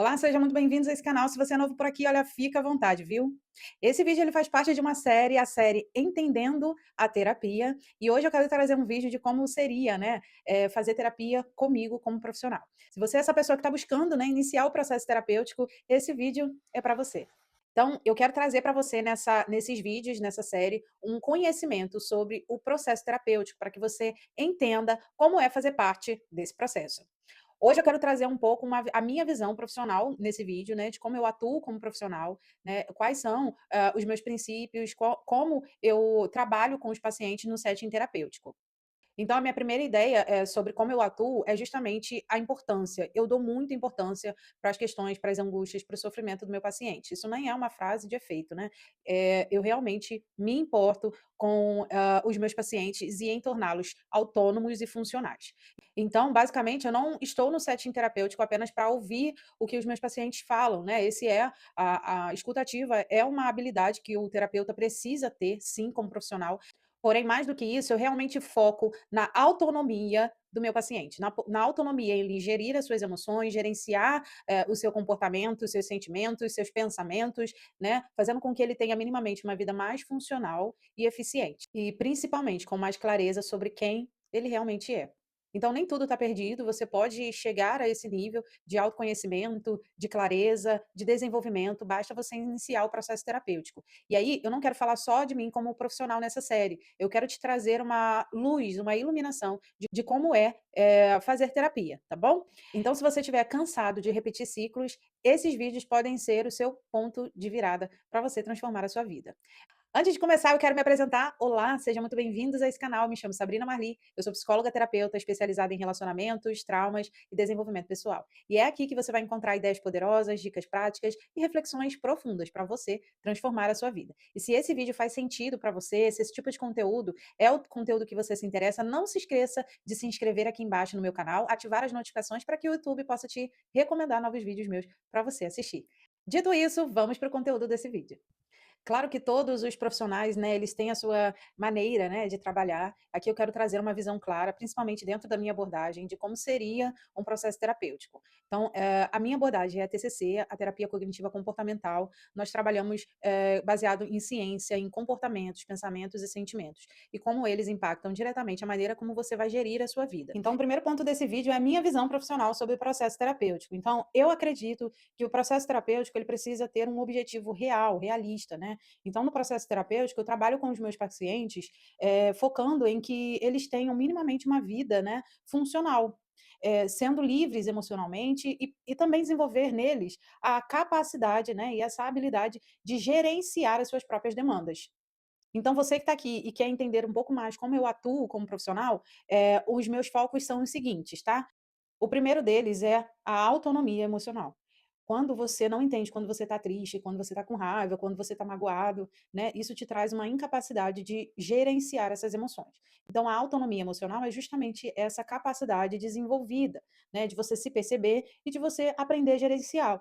Olá, sejam muito bem-vindos a esse canal. Se você é novo por aqui, olha, fica à vontade, viu? Esse vídeo ele faz parte de uma série, a série Entendendo a Terapia, e hoje eu quero trazer um vídeo de como seria, né, fazer terapia comigo como profissional. Se você é essa pessoa que está buscando, né, iniciar o processo terapêutico, esse vídeo é para você. Então, eu quero trazer para você nesses vídeos, nessa série, um conhecimento sobre o processo terapêutico, para que você entenda como é fazer parte desse processo. Hoje eu quero trazer um pouco a minha visão profissional nesse vídeo, né, de como eu atuo como profissional, né, quais são, os meus princípios, como eu trabalho com os pacientes no setting terapêutico. Então, a minha primeira ideia, sobre como eu atuo é justamente a importância. Eu dou muita importância para as questões, para as angústias, para o sofrimento do meu paciente. Isso nem é uma frase de efeito, né? Eu realmente me importo com os meus pacientes e em torná-los autônomos e funcionais. Então, basicamente, eu não estou no setting terapêutico apenas para ouvir o que os meus pacientes falam, né? A escutativa é uma habilidade que o terapeuta precisa ter, sim, como profissional. Porém, mais do que isso, eu realmente foco na autonomia do meu paciente, na autonomia em gerir as suas emoções, gerenciar, o seu comportamento, os seus sentimentos, os seus pensamentos, né, fazendo com que ele tenha minimamente uma vida mais funcional e eficiente. E principalmente com mais clareza sobre quem ele realmente é. Então nem tudo está perdido, você pode chegar a esse nível de autoconhecimento, de clareza, de desenvolvimento, basta você iniciar o processo terapêutico. E aí, eu não quero falar só de mim como profissional nessa série, eu quero te trazer uma luz, uma iluminação de como fazer terapia, tá bom? Então, se você estiver cansado de repetir ciclos, esses vídeos podem ser o seu ponto de virada para você transformar a sua vida. Antes de começar, eu quero me apresentar. Olá, sejam muito bem-vindos a esse canal. Me chamo Sabrina Marli, eu sou psicóloga terapeuta especializada em relacionamentos, traumas e desenvolvimento pessoal. E é aqui que você vai encontrar ideias poderosas, dicas práticas e reflexões profundas para você transformar a sua vida. E se esse vídeo faz sentido para você, se esse tipo de conteúdo é o conteúdo que você se interessa, não se esqueça de se inscrever aqui embaixo no meu canal, ativar as notificações para que o YouTube possa te recomendar novos vídeos meus para você assistir. Dito isso, vamos para o conteúdo desse vídeo. Claro que todos os profissionais, né, eles têm a sua maneira, né, de trabalhar. Aqui eu quero trazer uma visão clara, principalmente dentro da minha abordagem, de como seria um processo terapêutico. Então, a minha abordagem é a TCC, a terapia cognitiva comportamental. Nós trabalhamos baseado em ciência, em comportamentos, pensamentos e sentimentos, e como eles impactam diretamente a maneira como você vai gerir a sua vida. Então, o primeiro ponto desse vídeo é a minha visão profissional sobre o processo terapêutico. Então, eu acredito que o processo terapêutico ele precisa ter um objetivo real, realista, né? Então, no processo terapêutico, eu trabalho com os meus pacientes, focando em que eles tenham minimamente uma vida, né, funcional, sendo livres emocionalmente e também desenvolver neles a capacidade, né, e essa habilidade de gerenciar as suas próprias demandas. Então, você que está aqui e quer entender um pouco mais como eu atuo como profissional, os meus focos são os seguintes, tá? O primeiro deles é a autonomia emocional. Quando você não entende, quando você está triste, quando você está com raiva, quando você está magoado, né, isso te traz uma incapacidade de gerenciar essas emoções. Então, a autonomia emocional é justamente essa capacidade desenvolvida, né, de você se perceber e de você aprender a gerenciar.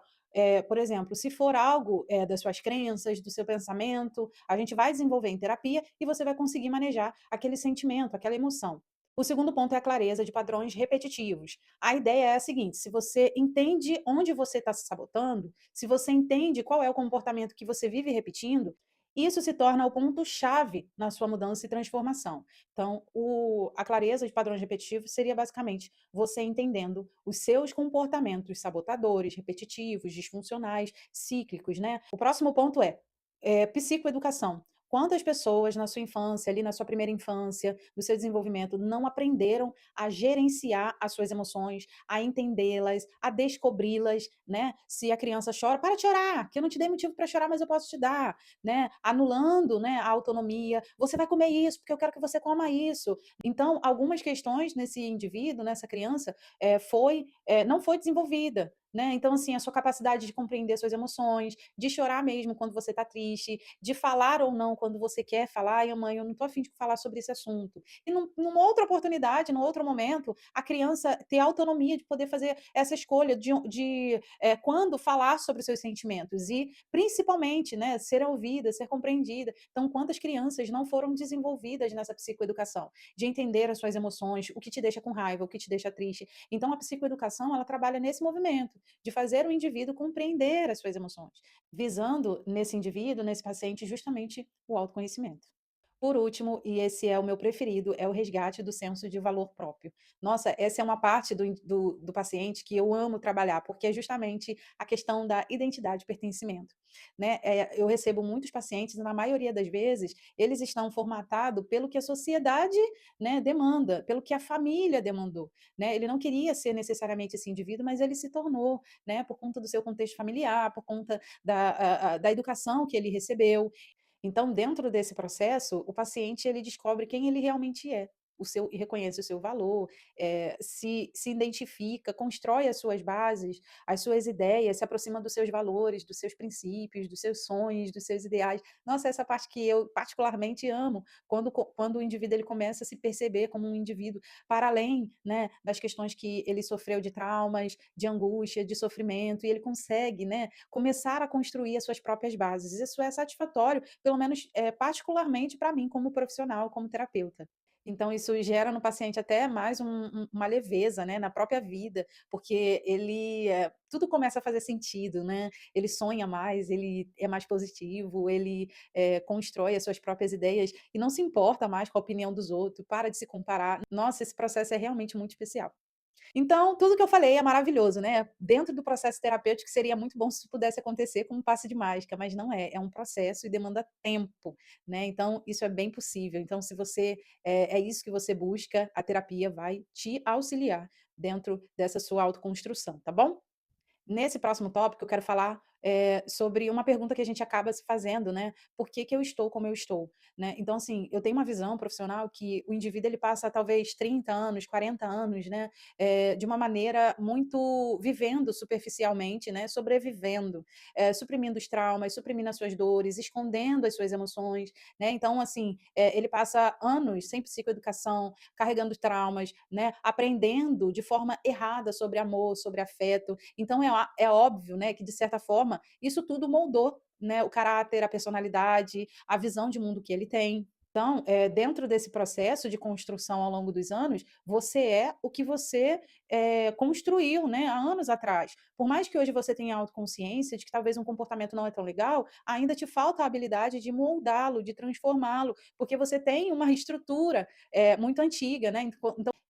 Por exemplo, se for algo das suas crenças, do seu pensamento, a gente vai desenvolver em terapia e você vai conseguir manejar aquele sentimento, aquela emoção. O segundo ponto é a clareza de padrões repetitivos. A ideia é a seguinte: se você entende onde você está se sabotando, se você entende qual é o comportamento que você vive repetindo, isso se torna o ponto-chave na sua mudança e transformação. Então, a clareza de padrões repetitivos seria basicamente você entendendo os seus comportamentos sabotadores, repetitivos, disfuncionais, cíclicos, né? O próximo ponto é psicoeducação. Quantas pessoas na sua infância, ali na sua primeira infância, no seu desenvolvimento, não aprenderam a gerenciar as suas emoções, a entendê-las, a descobri-las, né? Se a criança chora, para de chorar, que eu não te dei motivo para chorar, mas eu posso te dar, né? Anulando, né, a autonomia. Você vai comer isso, porque eu quero que você coma isso. Então, algumas questões nesse indivíduo, nessa criança, não foi desenvolvida. Né? Então, assim, a sua capacidade de compreender suas emoções, de chorar mesmo quando você está triste, de falar ou não quando você quer falar, ai, mãe, eu não estou afim de falar sobre esse assunto. E numa outra oportunidade, num outro momento, a criança ter autonomia de poder fazer essa escolha de quando falar sobre os seus sentimentos e, principalmente, né, ser ouvida, ser compreendida. Então, quantas crianças não foram desenvolvidas nessa psicoeducação, de entender as suas emoções, o que te deixa com raiva, o que te deixa triste. Então, a psicoeducação, ela trabalha nesse movimento. de fazer o indivíduo compreender as suas emoções, visando nesse indivíduo, nesse paciente, justamente o autoconhecimento. Por último, e esse é o meu preferido, é o resgate do senso de valor próprio. Nossa, essa é uma parte do paciente que eu amo trabalhar, porque é justamente a questão da identidade e pertencimento. Né? Eu recebo muitos pacientes, e na maioria das vezes, eles estão formatados pelo que a sociedade, né, demanda, pelo que a família demandou. Né? Ele não queria ser necessariamente esse indivíduo, mas ele se tornou, né, por conta do seu contexto familiar, por conta da educação que ele recebeu. Então, dentro desse processo, o paciente ele descobre quem ele realmente é, e reconhece o seu valor, se identifica, constrói as suas bases, as suas ideias, se aproxima dos seus valores, dos seus princípios, dos seus sonhos, dos seus ideais. Nossa, essa parte que eu particularmente amo, quando o indivíduo ele começa a se perceber como um indivíduo para além, né, das questões que ele sofreu de traumas, de angústia, de sofrimento, e ele consegue, né, começar a construir as suas próprias bases. Isso é satisfatório, pelo menos particularmente para mim, como profissional, como terapeuta. Então, isso gera no paciente até mais uma leveza, né, na própria vida, porque tudo começa a fazer sentido, né? Ele sonha mais, ele é mais positivo, ele constrói as suas próprias ideias e não se importa mais com a opinião dos outros, para de se comparar. Nossa, esse processo é realmente muito especial. Então, tudo que eu falei é maravilhoso, né. Dentro do processo terapêutico seria muito bom se isso pudesse acontecer com um passe de mágica, mas não é, é um processo e demanda tempo, né, então isso é bem possível. Então se você é isso que você busca, a terapia vai te auxiliar dentro dessa sua autoconstrução, tá bom? Nesse próximo tópico, eu quero falar, sobre uma pergunta que a gente acaba se fazendo, né, por que que eu estou como eu estou, né. Então, assim, eu tenho uma visão profissional que o indivíduo ele passa talvez 30 anos, 40 anos, né, de uma maneira muito vivendo superficialmente, né, sobrevivendo, suprimindo os traumas, suprimindo as suas dores, escondendo as suas emoções, né. Então, assim, ele passa anos sem psicoeducação, carregando traumas, né, aprendendo de forma errada sobre amor, sobre afeto. Então é óbvio, né, que de certa forma isso tudo moldou, né, o caráter, a personalidade, a visão de mundo que ele tem. Então, dentro desse processo de construção ao longo dos anos, você é o que você, construiu, né, há anos atrás. Por mais que hoje você tenha autoconsciência de que talvez um comportamento não é tão legal, ainda te falta a habilidade de moldá-lo, de transformá-lo, porque você tem uma estrutura, muito antiga, né.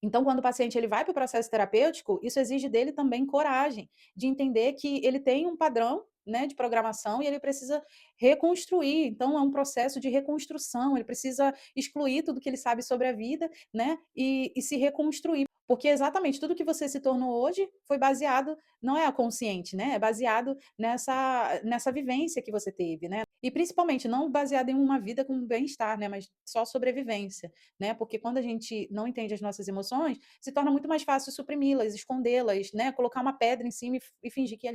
Então, quando o paciente ele vai para o processo terapêutico, isso exige dele também coragem, de entender que ele tem um padrão, né, de programação e ele precisa reconstruir. Então, é um processo de reconstrução, ele precisa excluir tudo que ele sabe sobre a vida, né, e se reconstruir. Porque exatamente tudo que você se tornou hoje foi baseado, não é consciente, né, é baseado nessa vivência que você teve, né. E principalmente não baseado em uma vida com bem-estar, né, mas só sobrevivência, né, porque quando a gente não entende as nossas emoções, se torna muito mais fácil suprimi-las, escondê-las, né, colocar uma pedra em cima e fingir que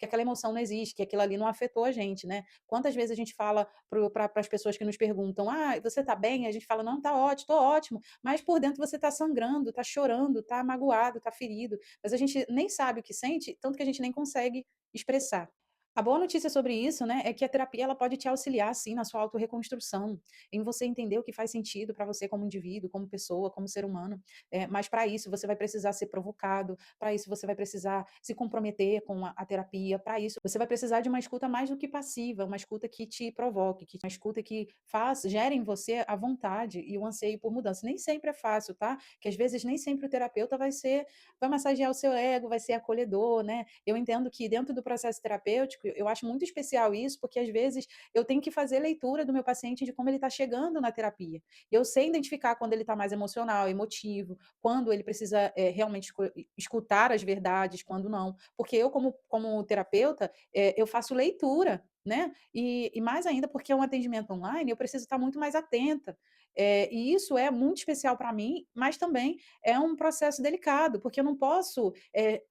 aquela emoção não existe, que aquilo ali não afetou a gente, né. Quantas vezes a gente fala para as pessoas que nos perguntam: "Ah, você está bem?" A gente fala: "Não, tá ótimo, estou ótimo", mas por dentro você está sangrando, está chorando, está magoado, está ferido, mas a gente nem sabe o que sente, tanto que a gente nem consegue expressar. A boa notícia sobre isso, né, é que a terapia ela pode te auxiliar sim na sua autorreconstrução, em você entender o que faz sentido para você como indivíduo, como pessoa, como ser humano. Mas para isso você vai precisar ser provocado, para isso você vai precisar se comprometer com a terapia, para isso você vai precisar de uma escuta mais do que passiva, uma escuta que te provoque, uma escuta que gere em você a vontade e o anseio por mudança. Nem sempre é fácil, tá? Que às vezes nem sempre o terapeuta vai massagear o seu ego, vai ser acolhedor, né? Eu entendo que dentro do processo terapêutico, eu acho muito especial isso, porque às vezes eu tenho que fazer leitura do meu paciente de como ele está chegando na terapia. Eu sei identificar quando ele está mais emocional, emotivo, quando ele precisa realmente escutar as verdades, quando não. Porque eu, como terapeuta, eu faço leitura. Né? E mais ainda porque é um atendimento online, eu preciso estar muito mais atenta. E isso é muito especial para mim, mas também é um processo delicado, porque eu não posso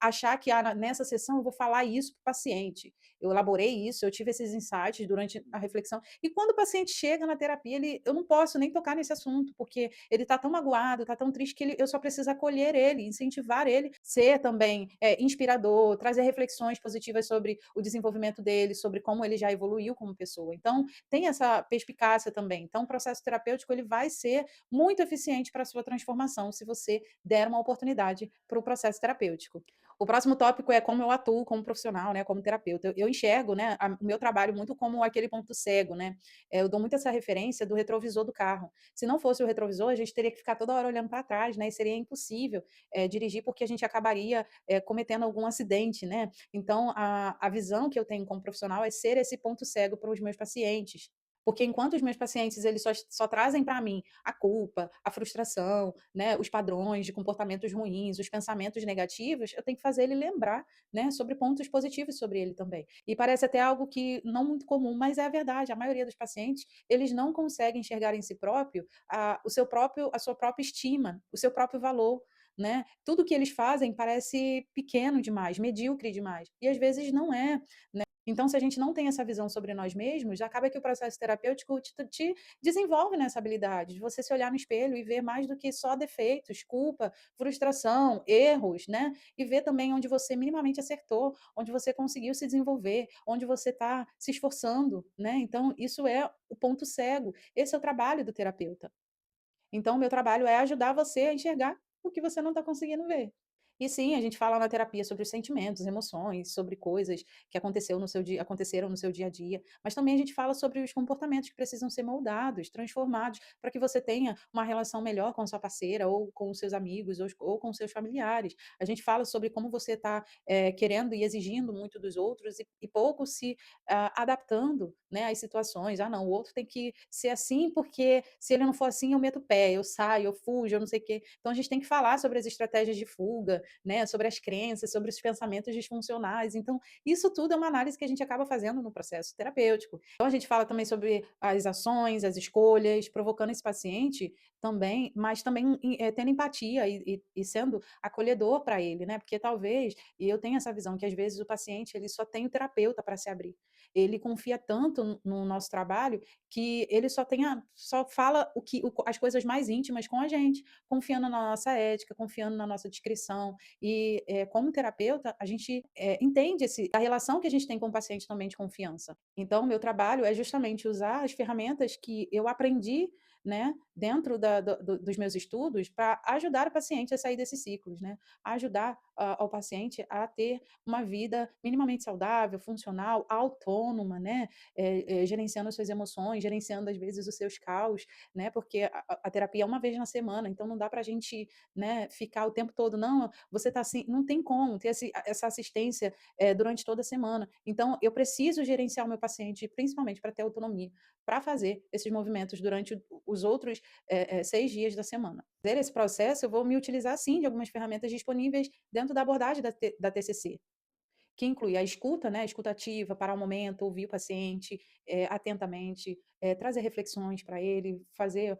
achar que nessa sessão eu vou falar isso para o paciente. Eu elaborei isso, eu tive esses insights durante a reflexão. E quando o paciente chega na terapia, eu não posso nem tocar nesse assunto, porque ele está tão magoado, está tão triste que eu só preciso acolher ele, incentivar ele, ser também inspirador, trazer reflexões positivas sobre o desenvolvimento dele, sobre como ele já evoluiu como pessoa. Então, tem essa perspicácia também. Então, o processo terapêutico ele vai ser muito eficiente para a sua transformação, se você der uma oportunidade para o processo terapêutico. O próximo tópico é como eu atuo como profissional, né, como terapeuta. Eu enxergo, né, o meu trabalho muito como aquele ponto cego, né. Eu dou muito essa referência do retrovisor do carro. Se não fosse o retrovisor, a gente teria que ficar toda hora olhando para trás, né, e seria impossível, dirigir, porque a gente acabaria, cometendo algum acidente, né. Então a visão que eu tenho como profissional é ser esse ponto cego para os meus pacientes. Porque enquanto os meus pacientes eles só trazem para mim a culpa, a frustração, né, os padrões de comportamentos ruins, os pensamentos negativos, eu tenho que fazer ele lembrar, né, sobre pontos positivos sobre ele também. E parece até algo que não muito comum, mas é a verdade. A maioria dos pacientes, eles não conseguem enxergar em si próprio a sua própria estima, o seu próprio valor, né? Tudo que eles fazem parece pequeno demais, medíocre demais. E às vezes não é. Então, se a gente não tem essa visão sobre nós mesmos, acaba que o processo terapêutico te desenvolve nessa habilidade de você se olhar no espelho e ver mais do que só defeitos, culpa, frustração, erros, né? E ver também onde você minimamente acertou, onde você conseguiu se desenvolver, onde você está se esforçando, né? Então, isso é o ponto cego. Esse é o trabalho do terapeuta. Então, o meu trabalho é ajudar você a enxergar o que você não está conseguindo ver. E sim, a gente fala na terapia sobre os sentimentos, emoções, sobre coisas que aconteceram no seu dia a dia, mas também a gente fala sobre os comportamentos que precisam ser moldados, transformados, para que você tenha uma relação melhor com a sua parceira, ou com os seus amigos, ou com os seus familiares. A gente fala sobre como você está querendo e exigindo muito dos outros e pouco se adaptando, né, às situações. Ah, não, o outro tem que ser assim, porque se ele não for assim, eu meto o pé, eu saio, eu fujo, eu não sei o quê. Então a gente tem que falar sobre as estratégias de fuga, né, sobre as crenças, sobre os pensamentos disfuncionais. Então, isso tudo é uma análise que a gente acaba fazendo no processo terapêutico. Então a gente fala também sobre as ações, as escolhas, provocando esse paciente também, mas também tendo empatia e sendo acolhedor para ele, né? Porque talvez, e eu tenho essa visão, que às vezes o paciente ele só tem o terapeuta para se abrir. Ele confia tanto no nosso trabalho que ele só fala as coisas mais íntimas com a gente, confiando na nossa ética, confiando na nossa descrição. E, como terapeuta, a gente, entende a relação que a gente tem com o paciente também de confiança. Então, o meu trabalho é justamente usar as ferramentas que eu aprendi, né, dentro dos meus estudos, para ajudar o paciente a sair desses ciclos, né, a ajudar ao paciente a ter uma vida minimamente saudável, funcional, autônoma, né, gerenciando as suas emoções, gerenciando às vezes os seus caos, né, porque a terapia é uma vez na semana, então não dá para a gente, né, ficar o tempo todo, não, você está assim, não tem como ter essa assistência durante toda a semana. Então, eu preciso gerenciar o meu paciente, principalmente para ter autonomia, para fazer esses movimentos durante os outros 6 dias da semana. Fazer esse processo, eu vou me utilizar sim de algumas ferramentas disponíveis dentro da abordagem da TCC, que inclui a escuta, né, a escuta ativa, parar um momento, ouvir o paciente, atentamente, trazer reflexões para ele, fazer,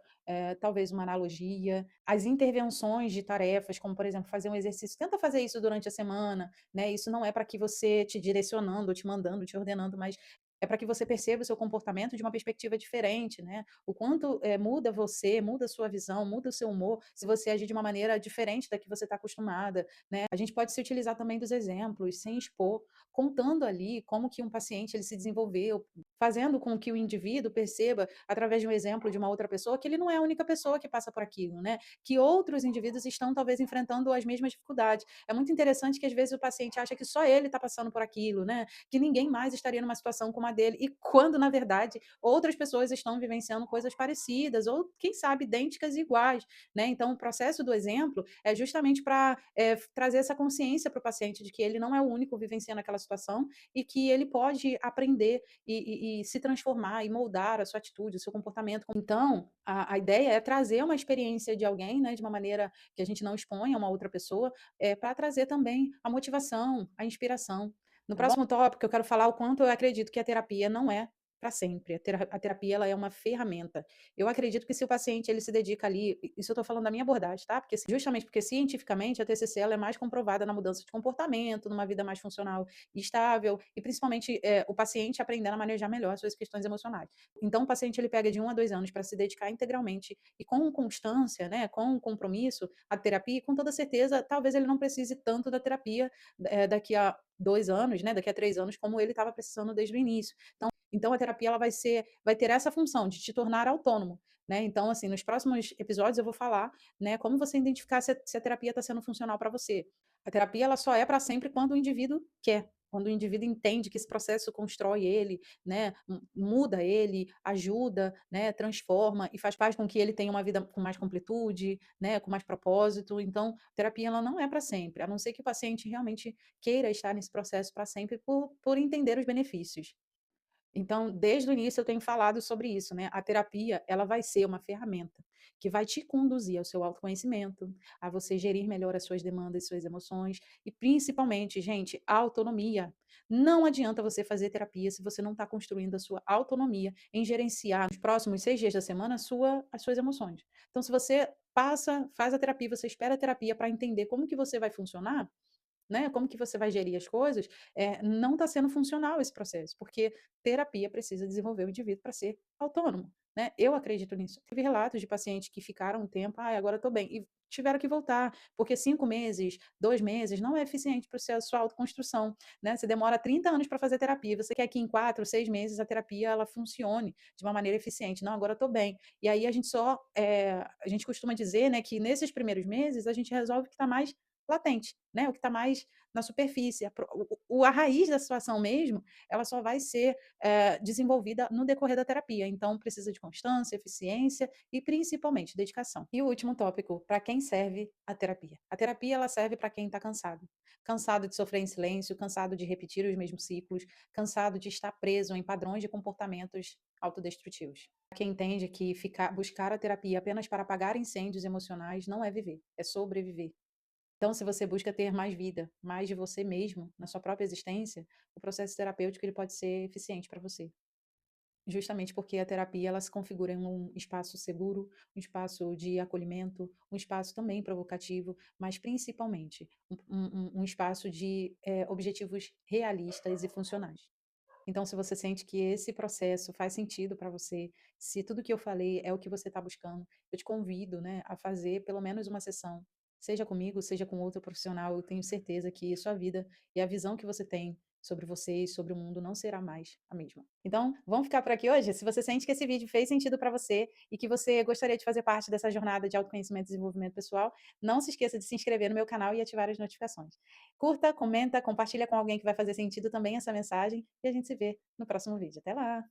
talvez uma analogia, as intervenções de tarefas, como, por exemplo, fazer um exercício, tenta fazer isso durante a semana, né, isso não é para que você te direcionando, te mandando, te ordenando, mas é para que você perceba o seu comportamento de uma perspectiva diferente, né, o quanto, muda você, muda a sua visão, muda o seu humor, se você agir de uma maneira diferente da que você está acostumada, né. A gente pode se utilizar também dos exemplos, sem expor, contando ali como que um paciente ele se desenvolveu, fazendo com que o indivíduo perceba, através de um exemplo de uma outra pessoa, que ele não é a única pessoa que passa por aquilo, né, que outros indivíduos estão talvez enfrentando as mesmas dificuldades. É muito interessante que às vezes o paciente acha que só ele está passando por aquilo, né, que ninguém mais estaria numa situação como a dele, e quando na verdade outras pessoas estão vivenciando coisas parecidas ou quem sabe idênticas e iguais, né. Então o processo do exemplo é justamente para trazer essa consciência para o paciente de que ele não é o único vivenciando aquela situação e que ele pode aprender e se transformar e moldar a sua atitude, o seu comportamento. Então, a ideia é trazer uma experiência de alguém, né, de uma maneira que a gente não exponha uma outra pessoa, para trazer também a motivação, a inspiração. No próximo tópico, eu quero falar o quanto eu acredito que a terapia não é para sempre. A terapia ela é uma ferramenta. Eu acredito que se o paciente ele se dedica ali, isso eu estou falando da minha abordagem, tá? Porque justamente porque cientificamente a TCC ela é mais comprovada na mudança de comportamento, numa vida mais funcional e estável, e principalmente o paciente aprendendo a manejar melhor as suas questões emocionais. Então o paciente ele pega de 1 a 2 anos para se dedicar integralmente e com constância, né, com compromisso à terapia, e com toda certeza, talvez ele não precise tanto da terapia daqui a 2 anos, né, daqui a 3 anos, como ele estava precisando desde o início. Então a terapia ela vai ter essa função de te tornar autônomo, né. Então, assim, nos próximos episódios eu vou falar, né, como você identificar se a terapia está sendo funcional para você. A terapia ela só é para sempre quando o indivíduo quer, quando o indivíduo entende que esse processo constrói ele, né, muda ele, ajuda, né, transforma e faz com que ele tenha uma vida com mais completude, né, com mais propósito. Então, terapia ela não é para sempre, a não ser que o paciente realmente queira estar nesse processo para sempre por entender os benefícios. Então, desde o início eu tenho falado sobre isso, né? A terapia, ela vai ser uma ferramenta que vai te conduzir ao seu autoconhecimento, a você gerir melhor as suas demandas, suas emoções e principalmente, gente, a autonomia. Não adianta você fazer terapia se você não está construindo a sua autonomia em gerenciar nos próximos 6 dias da semana as suas emoções. Então, se você faz a terapia, você espera a terapia para entender como que você vai funcionar, né, como que você vai gerir as coisas, não está sendo funcional esse processo, porque terapia precisa desenvolver o indivíduo para ser autônomo, né. Eu acredito nisso. Tive relatos de pacientes que ficaram um tempo: "Ai, agora estou bem", e tiveram que voltar, porque 5 meses, 2 meses não é eficiente para a sua autoconstrução, né. Você demora 30 anos para fazer terapia, você quer que em 4, 6 meses a terapia ela funcione de uma maneira eficiente. "Não, agora estou bem". E aí a gente costuma dizer, né, que nesses primeiros meses a gente resolve o que está mais latente, né, o que está mais na superfície, a raiz da situação mesmo, ela só vai ser, desenvolvida no decorrer da terapia, então precisa de constância, eficiência e principalmente dedicação. E o último tópico, para quem serve a terapia? A terapia ela serve para quem está cansado. Cansado de sofrer em silêncio, cansado de repetir os mesmos ciclos, cansado de estar preso em padrões de comportamentos autodestrutivos. Quem entende que buscar a terapia apenas para apagar incêndios emocionais não é viver, é sobreviver. Então, se você busca ter mais vida, mais de você mesmo, na sua própria existência, o processo terapêutico ele pode ser eficiente para você. Justamente porque a terapia ela se configura em um espaço seguro, um espaço de acolhimento, um espaço também provocativo, mas principalmente um espaço de objetivos realistas e funcionais. Então, se você sente que esse processo faz sentido para você, se tudo que eu falei é o que você está buscando, eu te convido, né, a fazer pelo menos uma sessão, seja comigo, seja com outro profissional. Eu tenho certeza que sua vida e a visão que você tem sobre você e sobre o mundo não será mais a mesma. Então, vamos ficar por aqui hoje? Se você sente que esse vídeo fez sentido para você e que você gostaria de fazer parte dessa jornada de autoconhecimento e desenvolvimento pessoal, não se esqueça de se inscrever no meu canal e ativar as notificações. Curta, comenta, compartilha com alguém que vai fazer sentido também essa mensagem e a gente se vê no próximo vídeo. Até lá!